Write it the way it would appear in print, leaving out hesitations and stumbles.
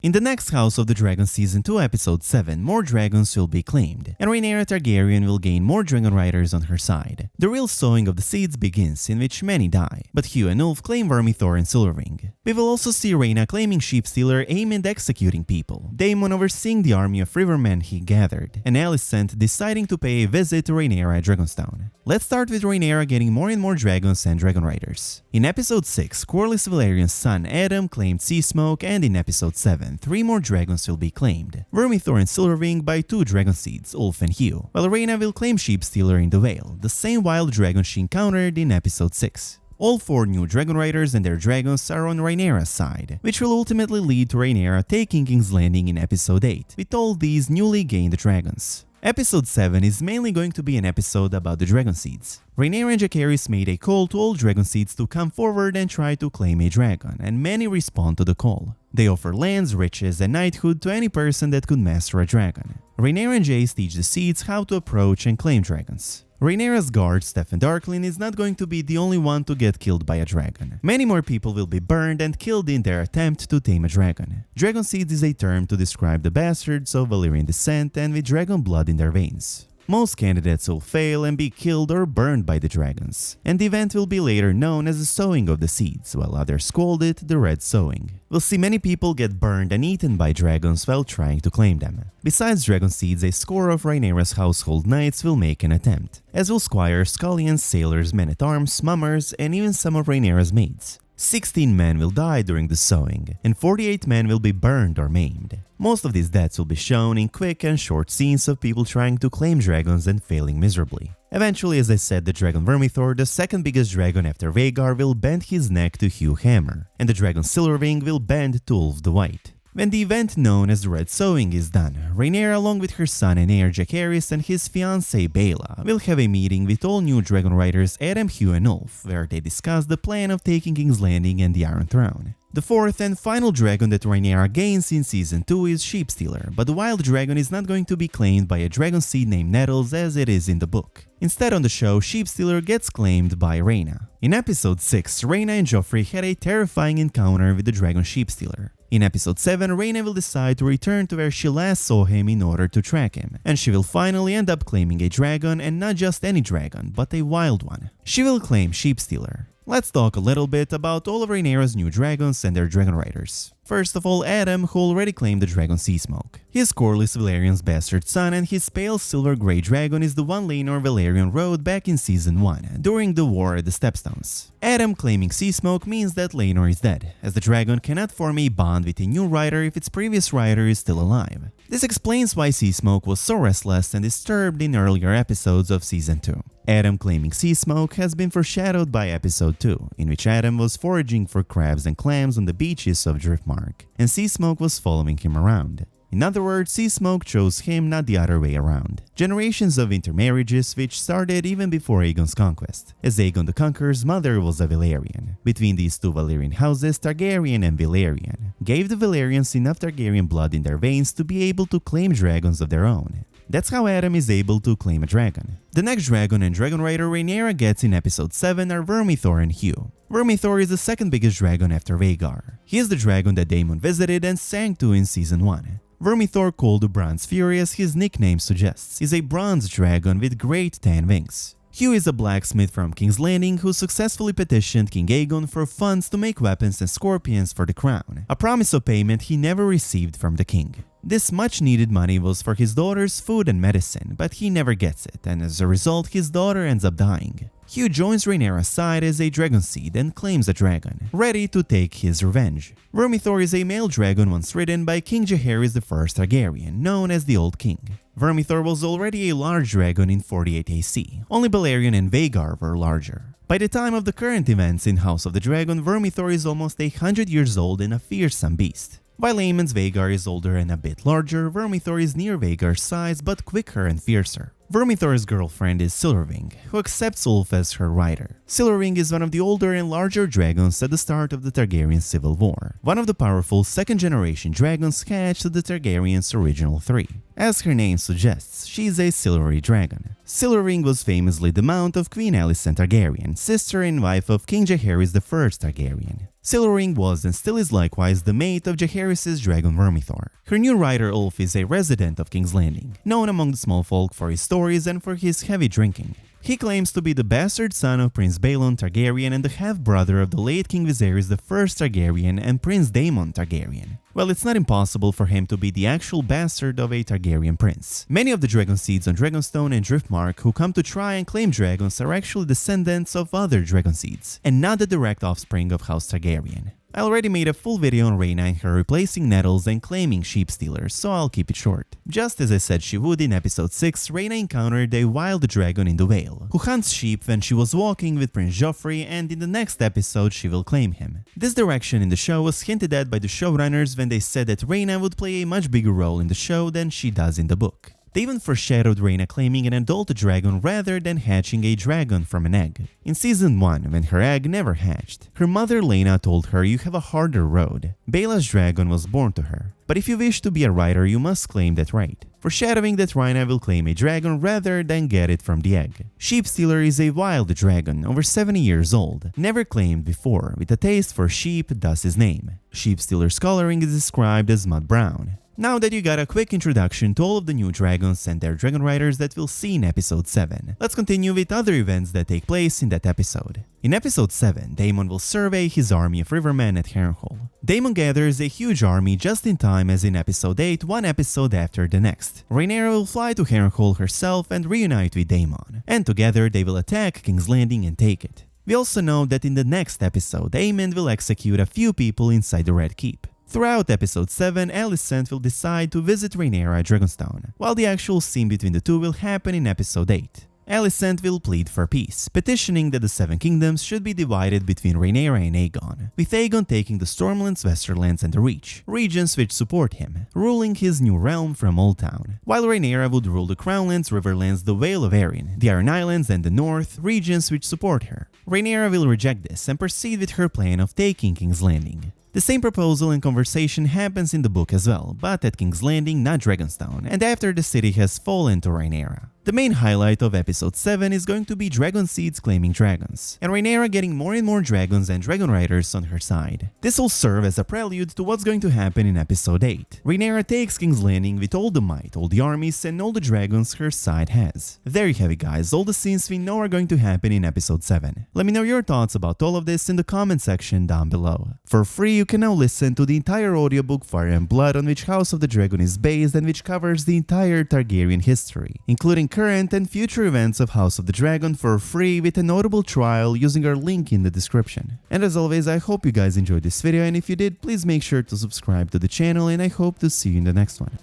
In the next House of the Dragon Season 2 Episode 7, more dragons will be claimed, and Rhaenyra Targaryen will gain more dragonriders on her side. The real sowing of the seeds begins, in which many die, but Hugh and Ulf claim Vermithor and Silverwing. We will also see Rhaena claiming Sheepstealer, Aemond executing people, Daemon overseeing the army of rivermen he gathered, and Alicent deciding to pay a visit to Rhaenyra at Dragonstone. Let's start with Rhaenyra getting more and more dragons and dragonriders. In Episode 6, Corlys Valyrian's son Adam claimed Sea Smoke, and in Episode 7, 3 more dragons will be claimed. Vermithor and Silverwing by 2 dragonseeds, Ulf and Hugh, while Rhaena will claim Sheepstealer in the Vale, the same wild dragon she encountered in Episode 6. All 4 new dragonriders and their dragons are on Rhaenyra's side, which will ultimately lead to Rhaenyra taking King's Landing in Episode 8, with all these newly gained dragons. Episode 7 is mainly going to be an episode about the dragonseeds. Rhaenyra and Jacaerys made a call to all dragonseeds to come forward and try to claim a dragon, and many respond to the call. They offer lands, riches, and knighthood to any person that could master a dragon. Rhaenyra and Jace teach the seeds how to approach and claim dragons. Rhaenyra's guard, Steffan Darklyn, is not going to be the only one to get killed by a dragon. Many more people will be burned and killed in their attempt to tame a dragon. Dragonseeds is a term to describe the bastards of Valyrian descent and with dragon blood in their veins. Most candidates will fail and be killed or burned by the dragons, and the event will be later known as the Sowing of the Seeds, while others called it the Red Sowing. We'll see many people get burned and eaten by dragons while trying to claim them. Besides dragon seeds, a score of Rhaenyra's household knights will make an attempt, as will squires, scullions, sailors, men-at-arms, mummers, and even some of Rhaenyra's maids. 16 men will die during the sowing, and 48 men will be burned or maimed. Most of these deaths will be shown in quick and short scenes of people trying to claim dragons and failing miserably. Eventually, as I said, the dragon Vermithor, the second biggest dragon after Vhagar, will bend his neck to Hugh Hammer, and the dragon Silverwing will bend to Ulf the White. When the event known as the Red Sowing is done, Rhaenyra, along with her son and heir Jacaerys and his fiancée Baela, will have a meeting with all new dragonriders Adam, Hugh and Ulf, where they discuss the plan of taking King's Landing and the Iron Throne. The fourth and final dragon that Rhaenyra gains in Season 2 is Sheepstealer, but the wild dragon is not going to be claimed by a dragon seed named Nettles as it is in the book. Instead, on the show, Sheepstealer gets claimed by Rhaena. In Episode 6, Rhaena and Joffrey had a terrifying encounter with the dragon Sheepstealer. In Episode 7, Rhaena will decide to return to where she last saw him in order to track him, and she will finally end up claiming a dragon, and not just any dragon, but a wild one. She will claim Sheepstealer. Let's talk a little bit about all of Rhaenyra's new dragons and their dragonriders. First of all, Adam, who already claimed the dragon Sea Smoke. He is Corlys Valyrian's bastard son, and his pale silver-grey dragon is the one Laenor Velaryon rode back in Season 1, during the War at the Stepstones. Adam claiming Sea Smoke means that Laenor is dead, as the dragon cannot form a bond with a new rider if its previous rider is still alive. This explains why Sea Smoke was so restless and disturbed in earlier episodes of Season 2. Adam claiming Sea Smoke has been foreshadowed by Episode 2, in which Adam was foraging for crabs and clams on the beaches of Driftmark, and Sea Smoke was following him around. In other words, Sea Smoke chose him, not the other way around. Generations of intermarriages which started even before Aegon's conquest, as Aegon the Conqueror's mother was a Valyrian. Between these two Valyrian houses, Targaryen and Valyrian, gave the Valyrians enough Targaryen blood in their veins to be able to claim dragons of their own. That's how Adam is able to claim a dragon. The next dragon and dragonrider Rhaenyra gets in Episode 7 are Vermithor and Hugh. Vermithor is the second biggest dragon after Vhagar. He is the dragon that Daemon visited and sang to in Season 1. Vermithor, called the Bronze Fury as his nickname suggests, is a bronze dragon with great tan wings. Hugh is a blacksmith from King's Landing who successfully petitioned King Aegon for funds to make weapons and scorpions for the crown, a promise of payment he never received from the king. This much needed money was for his daughter's food and medicine, but he never gets it, and as a result his daughter ends up dying. Hugh joins Rhaenyra's side as a dragon seed and claims a dragon, ready to take his revenge. Vermithor is a male dragon once ridden by King Jaehaerys I Targaryen, known as the Old King. Vermithor was already a large dragon in 48 AC, only Balerion and Vhagar were larger. By the time of the current events in House of the Dragon, Vermithor is almost 100 years old and a fearsome beast. While Aemond's Vhagar is older and a bit larger, Vermithor is near Vhagar's size but quicker and fiercer. Vermithor's girlfriend is Silverwing, who accepts Ulf as her rider. Silverwing is one of the older and larger dragons at the start of the Targaryen Civil War, one of the powerful second-generation dragons hatched at the Targaryens' original 3. As her name suggests, she is a silvery dragon. Silverwing was famously the mount of Queen Alicent Targaryen, sister and wife of King Jaehaerys I Targaryen. Silverwing was and still is likewise the mate of Jaehaerys' dragon Vermithor. Her new rider Ulf is a resident of King's Landing, known among the small folk for his stories and for his heavy drinking. He claims to be the bastard son of Prince Balon Targaryen and the half-brother of the late King Viserys I Targaryen and Prince Daemon Targaryen. Well, it's not impossible for him to be the actual bastard of a Targaryen prince. Many of the dragonseeds on Dragonstone and Driftmark who come to try and claim dragons are actually descendants of other dragonseeds, and not the direct offspring of House Targaryen. I already made a full video on Rhaena and her replacing nettles and claiming Sheepstealer, so I'll keep it short. Just as I said she would in episode 6, Rhaena encountered a wild dragon in the Vale, who hunts sheep when she was walking with Prince Joffrey, and in the next episode she will claim him. This direction in the show was hinted at by the showrunners when they said that Rhaena would play a much bigger role in the show than she does in the book. They even foreshadowed Rhaena claiming an adult dragon rather than hatching a dragon from an egg. In season 1, when her egg never hatched, her mother Lena told her you have a harder road. Bela's dragon was born to her. But if you wish to be a rider, you must claim that right, foreshadowing that Rhaena will claim a dragon rather than get it from the egg. Sheepstealer is a wild dragon, over 70 years old, never claimed before, with a taste for sheep, thus his name. Sheepstealer's coloring is described as mud brown. Now that you got a quick introduction to all of the new dragons and their dragonriders that we'll see in episode 7, let's continue with other events that take place in that episode. In episode 7, Daemon will survey his army of rivermen at Harrenhal. Daemon gathers a huge army just in time as in episode 8, one episode after the next. Rhaenyra will fly to Harrenhal herself and reunite with Daemon, and together they will attack King's Landing and take it. We also know that in the next episode, Aemond will execute a few people inside the Red Keep. Throughout episode 7, Alicent will decide to visit Rhaenyra at Dragonstone, while the actual scene between the two will happen in episode 8. Alicent will plead for peace, petitioning that the Seven Kingdoms should be divided between Rhaenyra and Aegon, with Aegon taking the Stormlands, Westerlands and the Reach, regions which support him, ruling his new realm from Old Town, while Rhaenyra would rule the Crownlands, Riverlands, the Vale of Arryn, the Iron Islands and the North, regions which support her. Rhaenyra will reject this and proceed with her plan of taking King's Landing. The same proposal and conversation happens in the book as well, but at King's Landing, not Dragonstone, and after the city has fallen to Rhaenyra. The main highlight of episode 7 is going to be dragonseeds claiming dragons, and Rhaenyra getting more and more dragons and dragonriders on her side. This will serve as a prelude to what's going to happen in episode 8. Rhaenyra takes King's Landing with all the might, all the armies and all the dragons her side has. There you have it guys, all the scenes we know are going to happen in episode 7. Let me know your thoughts about all of this in the comment section down below. For free, you can now listen to the entire audiobook Fire and Blood, on which House of the Dragon is based and which covers the entire Targaryen history, including current and future events of House of the Dragon, for free with a notable trial using our link in the description. And as always, I hope you guys enjoyed this video, and if you did, please make sure to subscribe to the channel, and I hope to see you in the next one.